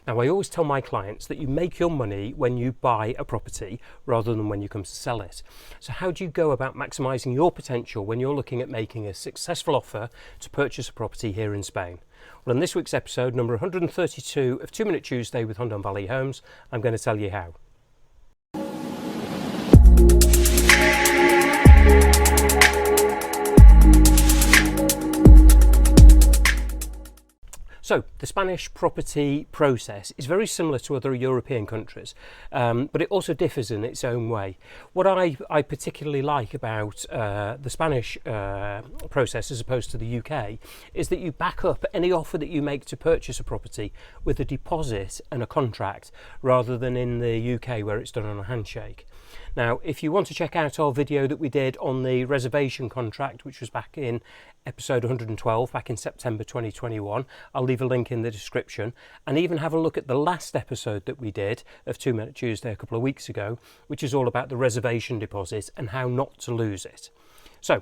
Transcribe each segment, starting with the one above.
Now, I always tell my clients that you make your money when you buy a property rather than when you come to sell it. So how do you go about maximising your potential when you're looking at making a successful offer to purchase a property here in Spain? Well, in this week's episode, number 132 of 2 Minute Tuesday with Hundon Valley Homes, I'm going to tell you how. So the Spanish property process is very similar to other European countries, but it also differs in its own way. What I particularly like about the Spanish process as opposed to the UK is that you back up any offer that you make to purchase a property with a deposit and a contract, rather than in the UK where it's done on a handshake. Now, if you want to check out our video that we did on the reservation contract, which was back in episode 112, back in September 2021, I'll leave a link in the description, and even have a look at the last episode that we did of 2 Minute Tuesday a couple of weeks ago, which is all about the reservation deposit and how not to lose it. So,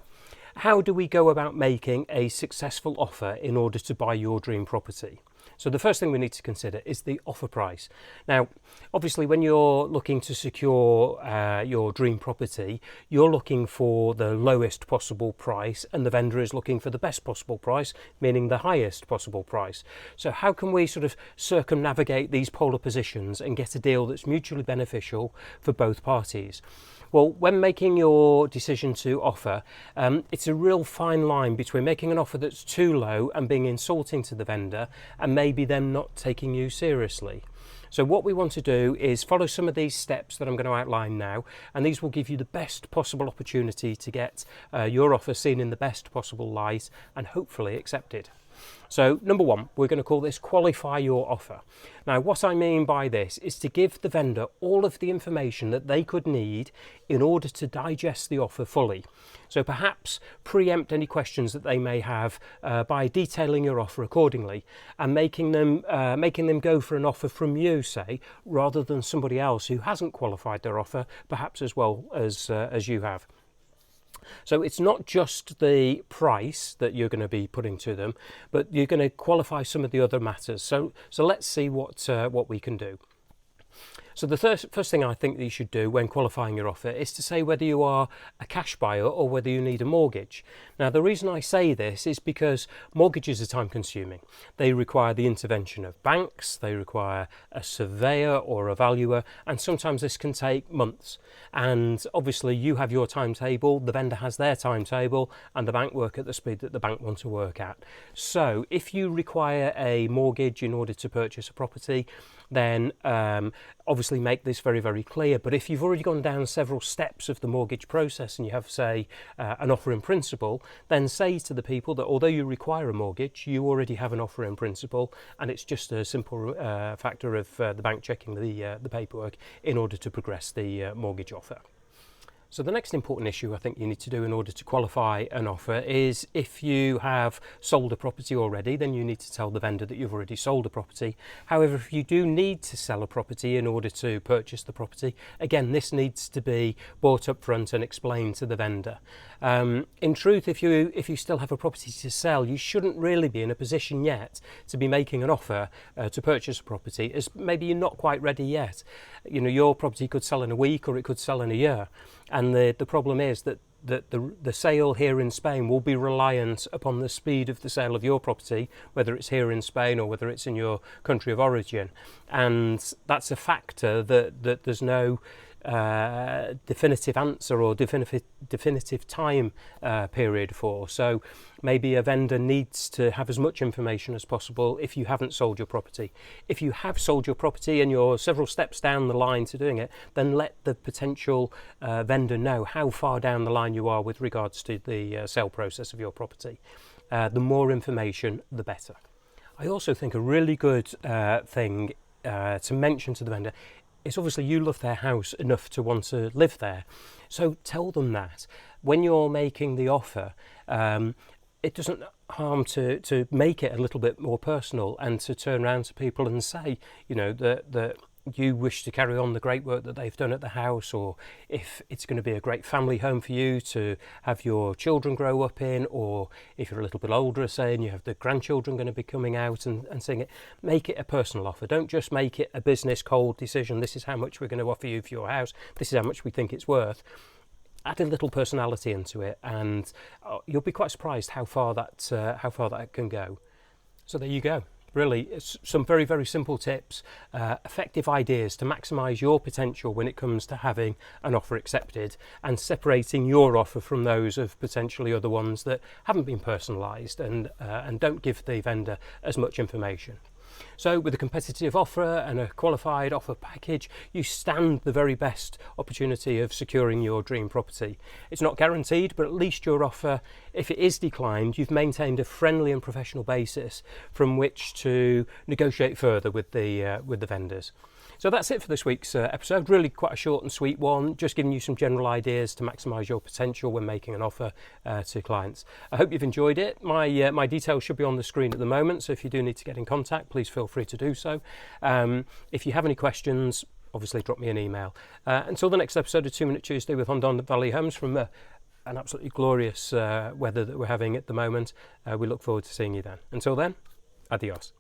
how do we go about making a successful offer in order to buy your dream property? So the first thing we need to consider is the offer price. Now, obviously, when you're looking to secure your dream property, you're looking for the lowest possible price, and the vendor is looking for the best possible price, meaning the highest possible price. So how can we sort of circumnavigate these polar positions and get a deal that's mutually beneficial for both parties? Well, when making your decision to offer, it's a real fine line between making an offer that's too low and being insulting to the vendor, and maybe them not taking you seriously. So what we want to do is follow some of these steps that I'm going to outline now, and these will give you the best possible opportunity to get your offer seen in the best possible light and hopefully accepted. So number one, we're going to call this qualify your offer. Now, what I mean by this is to give the vendor all of the information that they could need in order to digest the offer fully. So perhaps preempt any questions that they may have by detailing your offer accordingly and making them go for an offer from you, say, rather than somebody else who hasn't qualified their offer, perhaps as well as you have. So it's not just the price that you're going to be putting to them, but you're going to qualify some of the other matters. So let's see what we can do. So the first thing I think that you should do when qualifying your offer is to say whether you are a cash buyer or whether you need a mortgage. Now, the reason I say this is because mortgages are time consuming. They require the intervention of banks, they require a surveyor or a valuer, and sometimes this can take months. And obviously you have your timetable, the vendor has their timetable, and the bank work at the speed that the bank want to work at. So if you require a mortgage in order to purchase a property, then obviously make this very, very clear. But if you've already gone down several steps of the mortgage process and you have, say, an offer in principle, then say to the people that although you require a mortgage, you already have an offer in principle, and it's just a simple factor of the bank checking the paperwork in order to progress the mortgage offer. So the next important issue I think you need to do in order to qualify an offer is, if you have sold a property already, then you need to tell the vendor that you've already sold a property. However, if you do need to sell a property in order to purchase the property, again, this needs to be brought up front and explained to the vendor. In truth, if you still have a property to sell, you shouldn't really be in a position yet to be making an offer to purchase a property, as maybe you're not quite ready yet. You know, your property could sell in a week or it could sell in a year. And the problem is that the sale here in Spain will be reliant upon the speed of the sale of your property, whether it's here in Spain or whether it's in your country of origin. And that's a factor that there's no definitive answer or definitive time period for. So maybe a vendor needs to have as much information as possible if you haven't sold your property. If you have sold your property and you're several steps down the line to doing it, then let the potential vendor know how far down the line you are with regards to the sale process of your property. The more information, the better. I also think a really good thing to mention to the vendor is, obviously you love their house enough to want to live there. So tell them that. When you're making the offer, it doesn't harm to make it a little bit more personal and to turn around to people and say, you know, that you wish to carry on the great work that they've done at the house, or if it's going to be a great family home for you to have your children grow up in, or if you're a little bit older, say, and you have the grandchildren going to be coming out and seeing it, make it a personal offer. Don't just make it a business cold decision. This is how much we're going to offer you for your house. This is how much we think it's worth. Add a little personality into it, and you'll be quite surprised how far that can go. So there you go. Really, it's some very, very simple tips, effective ideas to maximise your potential when it comes to having an offer accepted and separating your offer from those of potentially other ones that haven't been personalised and don't give the vendor as much information. So with a competitive offer and a qualified offer package, you stand the very best opportunity of securing your dream property. It's not guaranteed, but at least your offer, if it is declined, you've maintained a friendly and professional basis from which to negotiate further with the vendors. So that's it for this week's episode. Really quite a short and sweet one, just giving you some general ideas to maximise your potential when making an offer to clients. I hope you've enjoyed it. My details should be on the screen at the moment, so if you do need to get in contact, please feel free to do so. If you have any questions, obviously drop me an email. Until the next episode of 2 Minute Tuesday with Hundon Valley Homes from an absolutely glorious weather that we're having at the moment, we look forward to seeing you then. Until then, adios.